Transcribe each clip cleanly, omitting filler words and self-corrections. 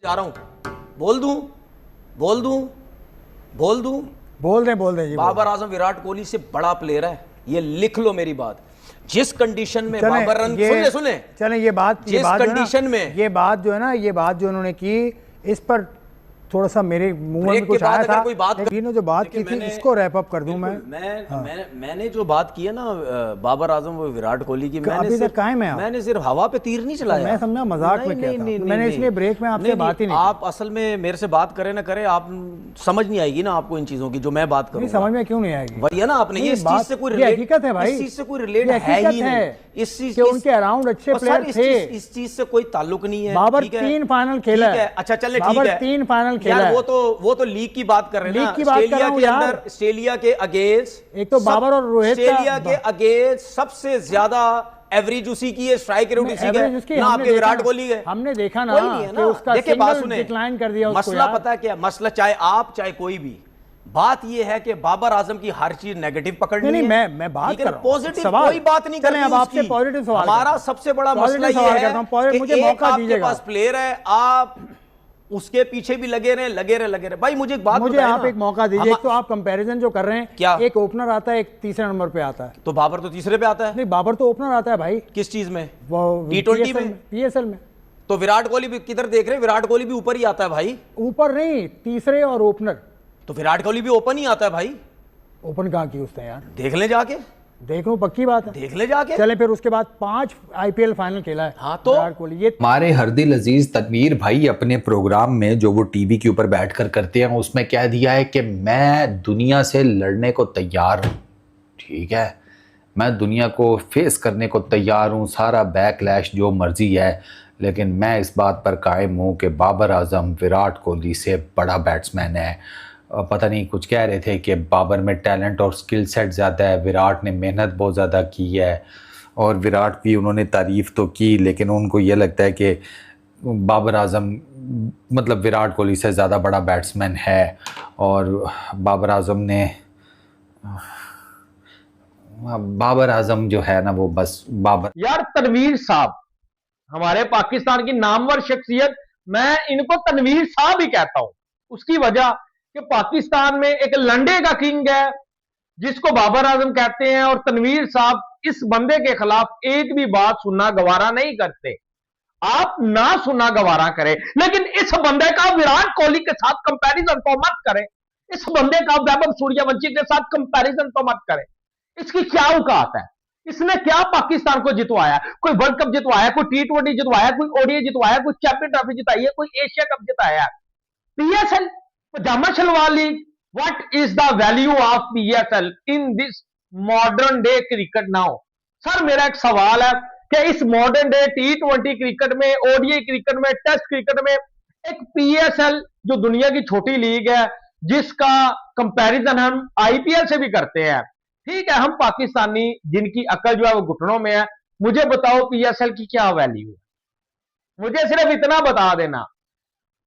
जा रहा हूं, बोल दूं बोल दूं बोल दूं बोल दें जी। बाबर आजम विराट कोहली से बड़ा प्लेयर है, ये लिख लो मेरी बात। जिस कंडीशन में बाबर रन, सुने चलें ये बात कंडीशन में ये बात जो है ना, ये बात जो उन्होंने की, इस पर थोड़ा सा मेरे मुंह में कुछ आया था। लेकिन जो बात की थी इसको रैप अप कर दूं मैंने जो बात की है ना बाबर आजम वो विराट कोहली की, मैंने सिर्फ हवा पे तीर नहीं चलाया। मैं समझा मजाक में किया था। मैंने इसलिए ब्रेक में आपसे बात ही नहीं। आप असल में मेरे से बात करें ना करें, आप समझ नहीं आएगी ना आपको इन चीजों की जो मैं बात करूं। समझ में क्यों नहीं आएगी? वही है ना, आपने ये इस चीज से कोई हकीकत है भाई, इस चीज से कोई रिलेट है ही नहीं। इस चीज के उनके अराउंड अच्छे प्लेयर थे, इस चीज से कोई ताल्लुक नहीं है। बाबर 3 फाइनल खेला है। अच्छा चले ठीक है, 3 फाइनल खेला है। वो तो लीग की बात कर रहे हैं ना, ऑस्ट्रेलिया के अंदर, ऑस्ट्रेलिया के अगेंस्ट, एक तो बाबर और रोहित, ऑस्ट्रेलिया के अगेंस्ट सबसे ज्यादा एवरेज उसी की है, स्ट्राइक रेट उसी का है ना, आपके विराट कोहली है। हमने देखा ना कि उसका सिंगल डिक्लाइन कर दिया उसको। मसला पता है क्या मसला, चाहे आप चाहे कोई भी, बात ये है कि बाबर आजम की हर चीज नेगेटिव पकड़नी है। मैं बात कर रहा हूं, पॉजिटिव कोई बात नहीं करनी। अब आपसे पॉजिटिव सवाल, हमारा सबसे बड़ा मसला ये है कि मुझे मौका दीजिएगा, आपके पास प्लेयर है, आप उसके पीछे भी लगे रहे। भाई मुझे एक बात, मुझे आप एक मौका दीजिए। तो आप कंपैरिजन जो कर रहे हैं, क्या एक ओपनर आता है, एक तीसरे नंबर पे आता है, तो बाबर तो तीसरे पे आता है। नहीं, बाबर तो ओपनर आता है भाई। किस चीज में? T20 में, PSL में। तो विराट कोहली भी किधर देख रहे हैं? विराट कोहली भी ऊपर ही आता है भाई। ऊपर नहीं, तीसरे और ओपनर। तो विराट कोहली भी ओपन ही आता है भाई। ओपन कहां की उसने यार? देख ले जाके, देख लो, पक्की बात है, देख ले जाके। चले फिर उसके बाद 5 IPL फाइनल खेला है। हाँ तो विराट कोहली। ये हमारे हरदिल अजीज तनवीर भाई अपने प्रोग्राम में जो वो टीवी के ऊपर बैठकर करते हैं, उसमें कह दिया है कि मैं दुनिया से लड़ने को तैयार हूँ। ठीक है, मैं दुनिया को फेस करने को तैयार हूँ, सारा बैकलैश जो मर्जी है, लेकिन मैं इस बात पर कायम हूँ कि बाबर आजम विराट कोहली से बड़ा बैट्समैन है। पता नहीं कुछ कह रहे थे कि बाबर में टैलेंट और स्किल सेट ज़्यादा है, विराट ने मेहनत बहुत ज़्यादा की है, और विराट की उन्होंने तारीफ़ तो की, लेकिन उनको ये लगता है कि बाबर आजम मतलब विराट कोहली से ज़्यादा बड़ा बैट्समैन है। और बाबर आजम जो है ना, वो बस बाबर। यार तनवीर साहब हमारे पाकिस्तान की नामवर शख्सियत, मैं इनको तनवीर साहब ही कहता हूं। उसकी वजह कि पाकिस्तान में एक लंडे का किंग है जिसको बाबर आजम कहते हैं, और तनवीर साहब इस बंदे के खिलाफ एक भी बात सुनना गवारा नहीं करते। आप ना सुनना गवारा करें, लेकिन इस बंदे का विराट कोहली के साथ कंपैरिजन तो मत करें। इस बंदे का वैभव सूर्यवंशी के साथ कंपैरिजन तो मत करें। इसकी क्या औकात है? इसने क्या पाकिस्तान को जितवाया? कोई वर्ल्ड कप जितवाया, कोई T20 जितवाया, कोई ODI जितवाया, कोई चैंपियन ट्रॉफी जिताई है, कोई एशिया कप जिताया? PSL pyjama shalwar league, what is the value of PSL in this modern day cricket now? Sir मेरा एक सवाल है कि इस मॉडर्न डे T20 क्रिकेट में, ODI क्रिकेट में, टेस्ट क्रिकेट में एक PSL जो दुनिया की छोटी लीग है, जिसका कंपैरिजन हम IPL से भी करते हैं। ठीक है, हम पाकिस्तानी जिनकी अकल जो है वो घुटनों में है, मुझे बताओ PSL की क्या वैल्यू है? मुझे सिर्फ इतना बता देना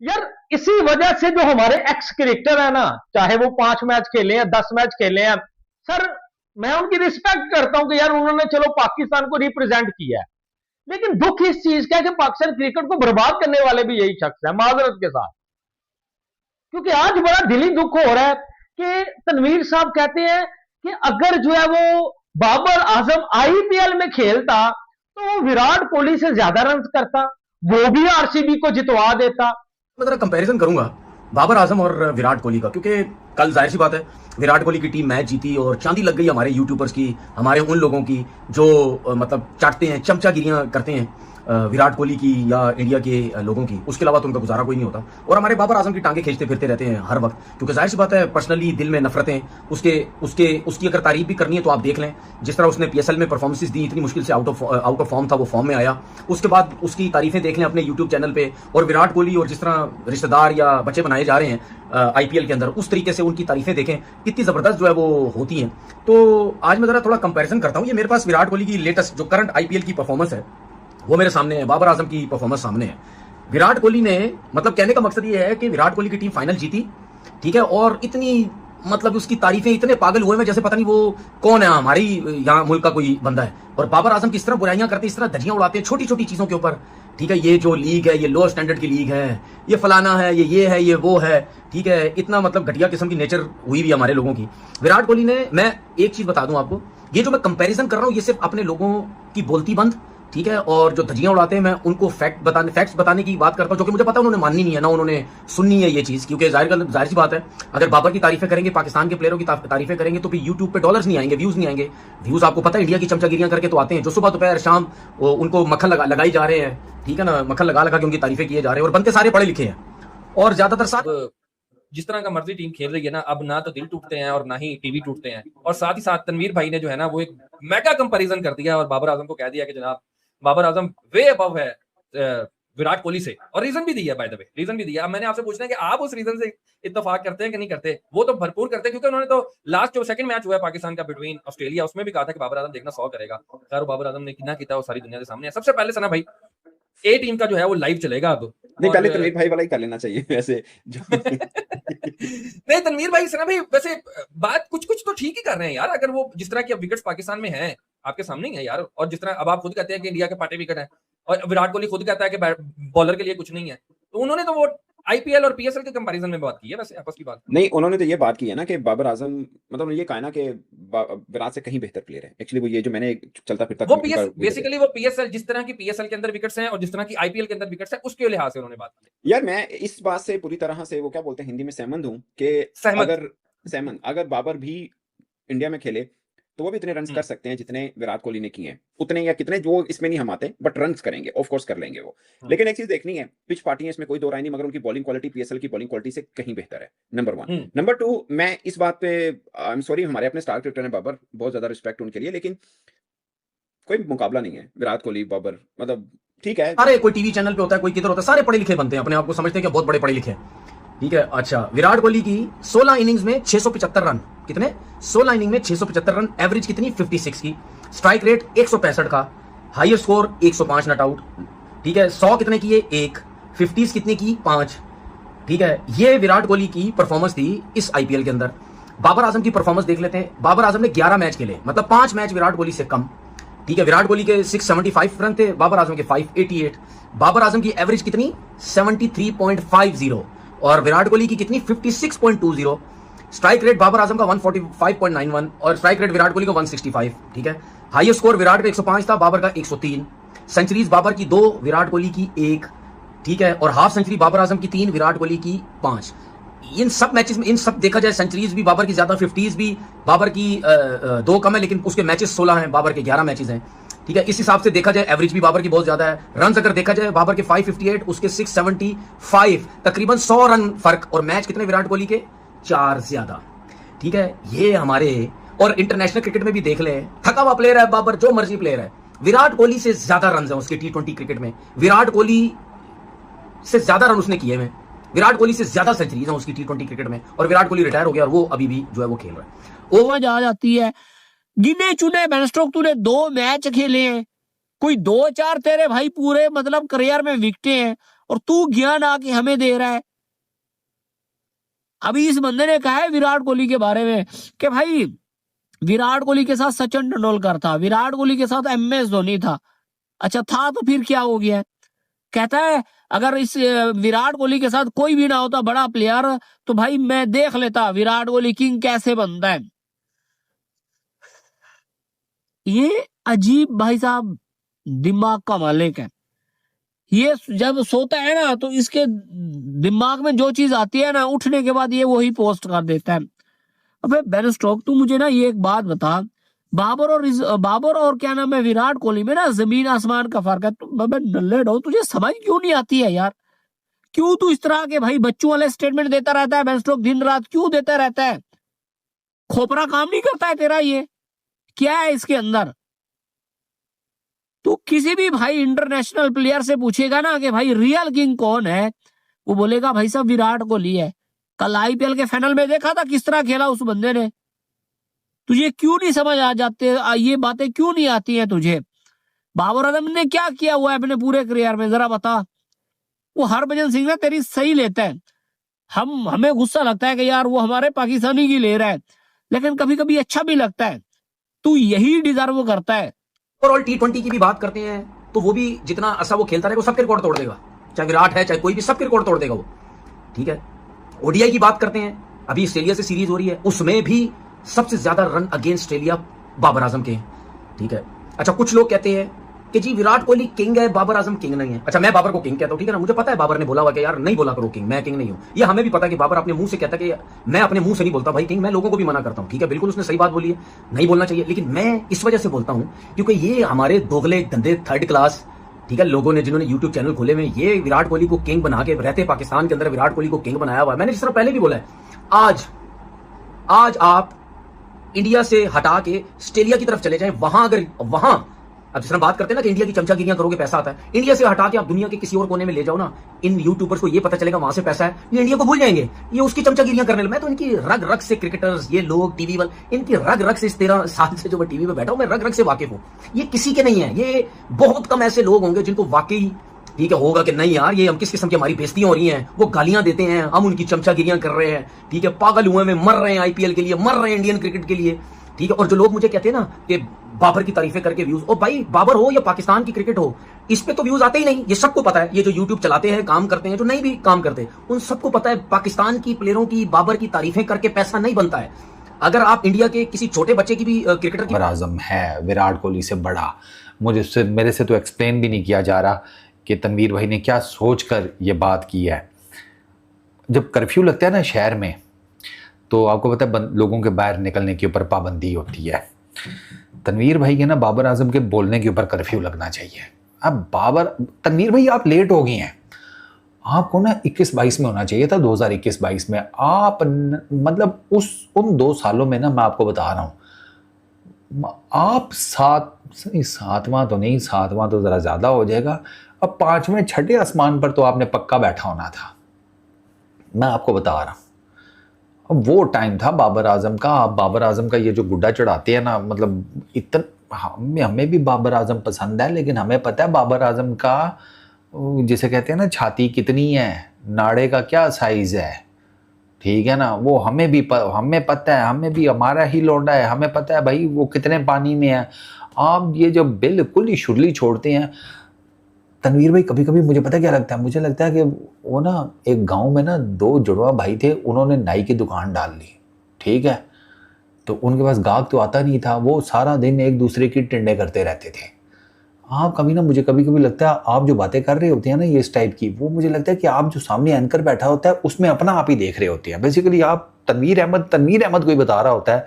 यार। इसी वजह से जो हमारे एक्स क्रिकेटर है ना, चाहे वो 5 मैच खेले हैं, 10 मैच खेले हैं, सर मैं उनकी रिस्पेक्ट करता हूं कि यार उन्होंने चलो पाकिस्तान को रिप्रेजेंट किया है, लेकिन दुख इस चीज का है कि पाकिस्तान क्रिकेट को बर्बाद करने वाले भी यही शख्स है, माजरत के साथ। क्योंकि आज बड़ा दिली दुख हो रहा है कि तनवीर साहब कहते हैं कि अगर जो है वो बाबर आजम IPL में खेलता तो वो विराट कोहली से ज्यादा रन करता, वो भी RCB को जितवा देता। मैं जरा कंपैरिजन करूंगा बाबर आजम और विराट कोहली का, क्योंकि कल जाहिर सी बात है विराट कोहली की टीम मैच जीती और चांदी लग गई हमारे यूट्यूबर्स की, हमारे उन लोगों की जो मतलब चाटते हैं, चमचागिरियां करते हैं विराट कोहली की या इंडिया के लोगों की। उसके अलावा तो उनका गुजारा कोई नहीं होता, और हमारे बाबर आजम की टांगे खींचते फिरते रहते हैं हर वक्त, क्योंकि जाहिर सी बात है पर्सनली दिल में नफरतें। उसकी अगर तारीफ भी करनी है तो आप देख लें, जिस तरह उसने PSL में परफॉर्मेंस दी, इतनी मुश्किल से आउट ऑफ फॉर्म था, वो फॉर्म में आया। उसके बाद उसकी तारीफें देख लें अपने यूट्यूब चैनल पे। और विराट कोहली और जिस तरह रिश्तेदार या बच्चे बनाए जा रहे हैं IPL के अंदर, उस तरीके से उनकी तारीफें देखें कितनी जबरदस्त जो है वो होती हैं। तो आज मैं जरा थोड़ा कंपैरिजन करता हूं। ये मेरे पास विराट कोहली की लेटेस्ट जो करंट IPL की परफॉर्मेंस है वो मेरे सामने है, बाबर आजम की परफॉर्मेंस सामने है। विराट कोहली ने, मतलब कहने का मकसद ये है कि विराट कोहली की टीम फाइनल जीती, ठीक है, और इतनी मतलब उसकी तारीफें इतने पागल हुए में जैसे पता नहीं वो कौन है, हमारी यहाँ मुल्क का कोई बंदा है। और बाबर आजम किस तरह बुराइयां करते हैं, इस तरह धज्जियां उड़ाते हैं छोटी छोटी चीजों के ऊपर ठीक है, ये जो लीग है ये लो स्टैंडर्ड की लीग है, ये फलाना है, ये है, ये वो है, ठीक है, इतना मतलब घटिया किस्म की नेचर हुई भी हमारे लोगों की। विराट कोहली ने, मैं एक चीज बता दूं आपको, ये जो मैं कंपैरिजन कर रहा हूं ये सिर्फ अपने लोगों की बोलती बंद, ठीक है, और जो धज्जियां उड़ाते हैं मैं उनको फैक्ट्स बताने की बात करता हूं, जो कि मुझे पता है उन्होंने माननी नहीं है ना उन्होंने सुननी है ये चीज, क्योंकि जाहिर सी बात है, अगर बाबर की तारीफें करेंगे, पाकिस्तान के प्लेयरों की तारीफें करेंगे तो फिर यूट्यूब पे डॉलर्स नहीं आएंगे, व्यूज नहीं आएंगे। व्यूज आपको पता है इंडिया की चमचागिरियां करके तो आते हैं, जो सुबह दोपहर शाम उनको मक्खन लगाई जा रहे हैं, ठीक है ना, मक्खन लगा के उनकी तारीफें किए जा रहे हैं, और बनते सारे पढ़े लिखे हैं, और ज्यादातर साथ जिस तरह का मर्जी टीम खेल रही है ना, अब ना तो दिल टूटते हैं और ना ही टीवी टूटते हैं। और साथ ही साथ तनवीर भाई ने जो है ना वो एक मेगा कंपैरिजन कर दिया और बाबर आजम को कह दिया कि जनाब बाबर आजम वे अबव है विराट कोहली से, और रीजन भी दिया, बाय द वे रीजन भी दिया। अब मैंने आपसे पूछना है कि आप उस रीजन से इत्तेफाक करते हैं कि नहीं करते? वो तो भरपूर करते हैं, क्योंकि उन्होंने तो लास्ट जो सेकंड मैच हुआ है पाकिस्तान का बिटवीन ऑस्ट्रेलिया, उसमें भी कहा था कि बाबर आजम देखना 100 करेगा। खैर बाबर आजम ने कितना किया वो सारी दुनिया के सामने है। सबसे पहले सना भाई ए टीम का जो है वो लाइव चलेगा अब, नहीं पहले तनवीर भाई वाला ही कर लेना चाहिए वैसे जो नहीं तनवीर भाई सना भाई वैसे बात कुछ तो ठीक ही कर रहे हैं यार। अगर वो जिस तरह की अब विकेट्स पाकिस्तान में हैं आपके सामने ही है यार, और जिस तरह अब आप खुद कहते हैं कि इंडिया के पाटे विकेट हैं, और विराट कोहली खुद कहता है कि बॉलर के लिए कुछ नहीं है, तो उन्होंने तो वो आईपीएल और पीएसएल के कंपैरिजन में बात की है वैसे आपस की बात नहीं, उन्होंने तो ये बात की है ना कि बाबर आजम, मतलब ये कहा ना कि विराट से कहीं बेहतर प्लेयर है। एक्चुअली वो ये जो मैंने चलता फिरता वो बेसिकली वो पीएसएल, जिस तरह की पीएसएल के अंदर विकेट्स हैं और जिस तरह की आईपीएल के अंदर विकेट्स हैं, उसके लिहाज से उन्होंने बात की। यार मैं इस बात से पूरी तरह से, वो क्या बोलते हैं हिंदी में, सहमत हूँ कि अगर बाबर भी इंडिया में खेले तो वो भी इतने रन्स कर सकते हैं जितने विराट कोहली ने किए हैं, उतने या कितने जो इसमें नहीं हम आते, बट रन्स करेंगे, ऑफ कोर्स कर लेंगे वो। लेकिन एक चीज देखनी है, पिच पार्टी है, इसमें कोई दो राय नहीं, मगर उनकी बॉलिंग क्वालिटी पीएसएल की बॉलिंग क्वालिटी से कहीं बेहतर है, नंबर 1। नंबर 2, मैं इस बात पे आई एम सॉरी, हमारे अपने स्टार क्रिकेटर हैं बाबर, बहुत ज्यादा रिस्पेक्ट उनके लिए, लेकिन कोई मुकाबला नहीं है विराट कोहली बाबर, मतलब ठीक है। अरे कोई टीवी चैनल पे होता है, कोई किधर होता है, सारे पढ़े लिखे बनते हैं, अपने आप को समझते हैं कि बहुत बड़े पढ़े लिखे हैं, ठीक है। अच्छा, विराट कोहली की 16 इनिंग्स में 675 रन, कितने? 16 इनिंग में 675 रन, एवरेज कितनी? 56 की, स्ट्राइक रेट 165 का, हाईएस्ट स्कोर 105 नॉट आउट, ठीक है। 100 कितने किए? 1, 50s कितने की? 5, ठीक है। ये विराट कोहली की परफॉर्मेंस थी इस आईपीएल के अंदर। बाबर आजम की परफॉर्मेंस देख लेते हैं। बाबर आजम ने 11 मैच खेले, मतलब 5 मैच विराट कोहली से कम, ठीक है। विराट कोहली के 675 रन थे, बाबर आजम के 588। बाबर आजम की एवरेज कितनी? 73.50, और विराट कोहली की कितनी? 56.20। स्ट्राइक रेट बाबर आजम का 145.91 और स्ट्राइक रेट विराट कोहली का 165, ठीक है। हाईएस्ट स्कोर विराट का 105 था, बाबर का 103। सेंचुरीज बाबर की 2, विराट कोहली की 1, ठीक है। और हाफ सेंचुरी बाबर आजम की 3, विराट कोहली की 5। इन सब मैचेस में, इन सब देखा जाए, सेंचुरीज भी बाबर की ज्यादा, 50s भी बाबर की 2 कम है, लेकिन उसके मैचेस 16 हैं, बाबर के 11 मैचेस हैं, ठीक है। इस हिसाब से देखा जाए एवरेज भी बाबर की बहुत ज्यादा है। रन अगर देखा जाए, बाबर के 558, उसके 675, तकरीबन 100 रन फर्क, और मैच कितने विराट कोहली के? 4 ज्यादा, ठीक है। ये हमारे, और इंटरनेशनल क्रिकेट में भी देख ले, थका हुआ प्लेयर है बाबर, जो मर्जी प्लेयर है, विराट कोहली से ज्यादा रन है उसके T20 क्रिकेट में, विराट कोहली से ज्यादा रन उसने किए हैं, विराट कोहली से ज्यादा सेंचुरीज हैं उसकी T20 क्रिकेट में, और विराट कोहली रिटायर हो गया और वो अभी भी जो है वो खेल रहा है। ओवर आ जाती है, गिने चुने बेन स्टोक, तूने 2 मैच खेले हैं, कोई 2-4 तेरे भाई पूरे मतलब करियर में विकेटें हैं, और तू ज्ञान आके हमें दे रहा है। अभी इस बंदे ने कहा है विराट कोहली के बारे में कि भाई विराट कोहली के साथ सचिन तेंदुलकर था, विराट कोहली के साथ MS धोनी था। अच्छा था तो फिर क्या हो गया? कहता है अगर इस विराट कोहली के साथ कोई भी ना होता बड़ा प्लेयर, तो भाई मैं देख लेता विराट कोहली किंग कैसे बनता है। ये अजीब भाई साहब दिमाग का मालिक है। ये जब सोता है ना तो इसके दिमाग में जो चीज आती है ना, उठने के बाद ये वही पोस्ट कर देता है। अबे बेन स्टोक, तू मुझे ना ये एक बात बता, बाबर और क्या नाम है विराट कोहली में ना जमीन आसमान का फर्क है। नल्ले डो, तुझे समझ क्यों नहीं आती है यार? क्यों तू इस तरह के भाई बच्चों वाले स्टेटमेंट देता रहता है बेन स्टोक, दिन रात क्यों देता रहता है? खोपरा काम नहीं करता है तेरा? ये क्या है इसके अंदर? तू किसी भी भाई इंटरनेशनल प्लेयर से पूछेगा ना कि भाई रियल किंग कौन है, वो बोलेगा भाई साहब विराट कोहली है। कल आईपीएल के फाइनल में देखा था किस तरह खेला उस बंदे ने। तुझे क्यों नहीं समझ आ जाते, ये बातें क्यों नहीं आती हैं तुझे? बाबर आजम ने क्या किया हुआ है अपने पूरे करियर में, जरा बता। वो हरभजन सिंह ना तेरी सही लेता है, हमें गुस्सा लगता है कि यार वो हमारे पाकिस्तानी की ले रहा है, लेकिन कभी कभी अच्छा भी लगता है। तू यही डिजर्व करता है। ओवरऑल T20 की भी बात करते हैं तो वो भी जितना अच्छा वो खेलता रहेगा, सबके रिकॉर्ड तोड़ देगा, चाहे विराट है चाहे कोई भी, सबके रिकॉर्ड तोड़ देगा वो, ठीक है। ओडीआई की बात करते हैं, अभी ऑस्ट्रेलिया से सीरीज हो रही है, उसमें भी सबसे ज्यादा run against Australia Babar Azam के हैं, ठीक है। अच्छा, कुछ लोग कहते हैं कि जी विराट कोहली किंग है, बाबर आजम किंग नहीं है। अच्छा, मैं बाबर को किंग कहता हूं, ठीक है ना, मुझे पता है बाबर ने बोला हुआ कि यार नहीं बोला करो किंग, मैं किंग नहीं हूं। ये हमें भी पता है कि बाबर अपने मुंह से कहता है कि मैं अपने मुंह से नहीं बोलता भाई किंग, मैं लोगों को भी मना करता हूं, ठीक है, बिल्कुल उसने सही बात बोली है, नहीं बोलना चाहिए, लेकिन मैं इस वजह से बोलता हूं क्योंकि ये हमारे दोगले गंदे थर्ड क्लास, ठीक है, लोगों ने जिन्होंने यूट्यूब चैनल खोले में ये विराट कोहली को किंग बना के रहते पाकिस्तान के अंदर विराट कोहली को किंग बनाया हुआ है। मैंने जिस तरह पहले भी बोला है, आज आप इंडिया से हटा के ऑस्ट्रेलिया की तरफ चले जाएं, वहां अब जिस तरह बात करते हैं ना कि इंडिया की चमचागिरियां करोगे पैसा आता है, इंडिया से हटा के आप दुनिया के किसी और कोने में ले जाओ ना, इन यूट्यूबर्स को ये पता चलेगा वहां से पैसा है, ये इंडिया को भूल जाएंगे, ये उसकी चमचागिरियां करने लगे। मैं तो इनकी रग रग से क्रिकेटर्स, ये लोग टीवी वाले, इनकी रग रग से इस 13 साल से जो मैं टीवी में बैठा हूं, मैं रग रग से वाकिफ हूं। ये किसी के नहीं है, ये बहुत कम ऐसे लोग होंगे जिनको वाकई ठीक है होगा कि नहीं यार ये हम किस किस्म की हमारी बेइज्जतियां हो रही हैं, वो गालियां देते हैं, हम उनकी चमचागिरियां कर रहे हैं, ठीक है, पागल हुए में मर रहे हैं, आईपीएल के लिए मर रहे हैं, इंडियन क्रिकेट के लिए, ठीक है। और जो लोग मुझे कहते हैं ना कि बाबर की तारीफें करके व्यूज, और भाई बाबर हो या पाकिस्तान की क्रिकेट हो, इस पे तो व्यूज आते ही नहीं, ये सबको पता है। ये जो यूट्यूब चलाते हैं, काम करते हैं, जो नहीं भी काम करते, उन सबको पता है पाकिस्तान की प्लेयरों की बाबर की तारीफें करके पैसा नहीं बनता है। अगर आप इंडिया के किसी छोटे बच्चे की भी क्रिकेटर की आजम है विराट कोहली से बड़ा, मेरे से तो एक्सप्लेन भी नहीं किया जा रहा कि तनवीर भाई ने क्या सोचकर ये बात की है। जब कर्फ्यू लगता है ना शहर में, तो आपको पता है लोगों के बाहर निकलने के ऊपर पाबंदी होती है। तनवीर भाई के ना बाबर आजम के बोलने के ऊपर कर्फ्यू लगना चाहिए। अब तनवीर भाई आप लेट हो गए हैं, आपको ना 21-22 में होना चाहिए था, 2021-22 में। आप मतलब उन 2 सालों में ना, मैं आपको बता रहा हूँ, आप सातवां तो नहीं, सातवां तो ज़रा ज़्यादा हो जाएगा, अब 5वें 6ठे आसमान पर तो आपने पक्का बैठा होना था, मैं आपको बता रहा हूँ। अब वो टाइम था बाबर आजम का। आप बाबर आजम का ये जो गुड्डा चढ़ाते हैं ना, मतलब इतना हमें भी बाबर आजम पसंद है, लेकिन हमें पता है बाबर आजम का जिसे कहते हैं ना छाती कितनी है, नाड़े का क्या साइज है, ठीक है ना, वो हमें पता है, हमें भी हमारा ही लौंडा है, हमें पता है भाई वो कितने पानी में है। आप ये जो बिल्कुल ही शुरली छोड़ते हैं तनवीर भाई, कभी कभी मुझे पता क्या लगता है, मुझे लगता है कि वो ना एक गांव में ना 2 जुड़वा भाई थे, उन्होंने नाई की दुकान डाल ली, ठीक है, तो उनके पास गाहक तो आता नहीं था, वो सारा दिन एक दूसरे की टिंडे करते रहते थे। आप कभी ना, मुझे कभी कभी लगता है आप जो बातें कर रहे होते हैं ना ये इस टाइप की, वो मुझे लगता है कि आप जो सामने एंकर बैठा होता है उसमें अपना आप ही देख रहे होते हैं। बेसिकली आप तनवीर अहमद कोई बता रहा होता है